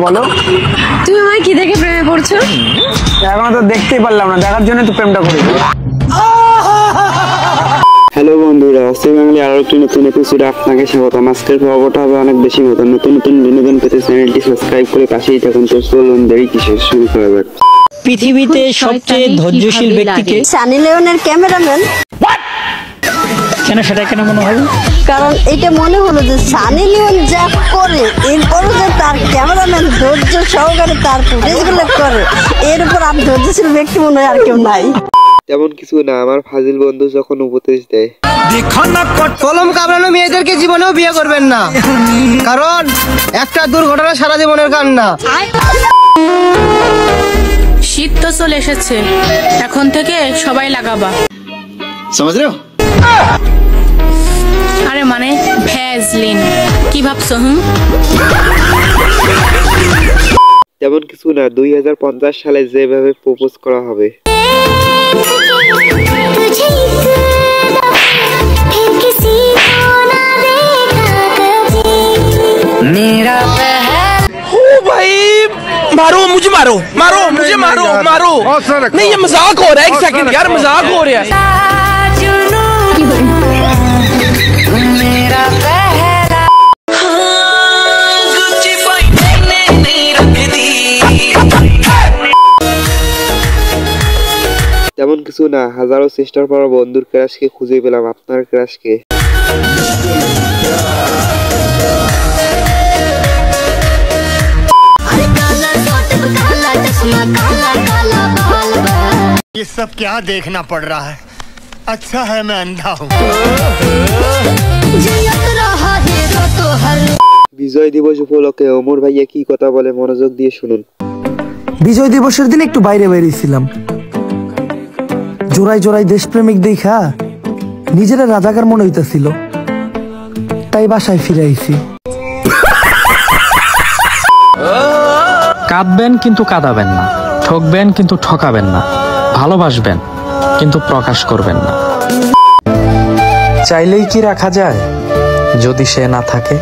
বলো। তুমি আমায় কি দেখে প্রেমে পড়ছো? এখনো তো দেখতেই পারলাম না, দেখার জন্য তো প্রেমটা করেছি। হ্যালো বন্ধুরা, অস্থির বাঙালি আরো একটি নতুন এপিসোডে আপনাকে স্বাগতম। আজকের পর্বটা হবে অনেক বেশি নতুন নতুন বিনোদন পেতে চ্যানেলটি সাবস্ক্রাইব করে পাশেই থাকুন। তো চলুন দেরি কিসের, শুরু করা যাক। পৃথিবীতে সবচেয়ে ধৈর্যশীল ব্যক্তিকে সানি লিওনের ক্যামেরাম্যান। কেন সেটা কেন মনে হয়? কারণ এটা মনে হলো যে সানি লিওন যা করে এরপরও যে তার ক্যামেরাম্যান ধৈর্য সহকারে তার ফুটেজগুলো করে, এর উপর আর ধৈর্যশীল ব্যক্তি মনে হয় আর কেউ নাই। তেমন কিছু না, আমার ফাজিল বন্ধু যখন উপদেশ দেয়, কলম কামড়ানো মেয়েদেরকে জীবনেও বিয়ে করবেন না, কারণ একটা দুর্ঘটনা সারা জীবনের কান্না। শীত তো চলে এসেছে, এখন থেকে সবাই লাগাবা। আরে মানে ভ্যাসলিন, কি ভাবছো? তেমন কিছু না, 2050 সালে যেভাবে প্রপোজ করা হবে। मारो मुझे, मारो मारो मुझे, मारो मारो। नहीं ये मजाक हो रहा है, एक सेकंड यार, मजाक हो रहा है। তেমন কিছু না, হাজারো চেষ্টার পর বন্ধুর ক্রাশকে খুঁজে পেলাম, আপনার ক্রাশকে। ये सब क्या देखना पड़ रहा है? अच्छा है मैं अंधा हूँ। বিজয় দিবস উপলক্ষে ওমর ভাইয়া কি কথা বলে মনোযোগ দিয়ে শুনুন। বিজয় দিবসের দিন একটু বাইরে বেরিয়েছিলাম, জোড়ায় জোড়ায় দেশপ্রেমিক দেখা নিজেরা রাজাকার মনে হইতেছিল, তাই বাসায় ফিরে আইছি। কাঁদবেন কিন্তু কাঁদাবেন না, ঠকবেন কিন্তু ঠকাবেন না, ভালোবাসবেন কিন্তু প্রকাশ করবেন না। চাইলেই কি রাখা যায় যদি সে না থাকে?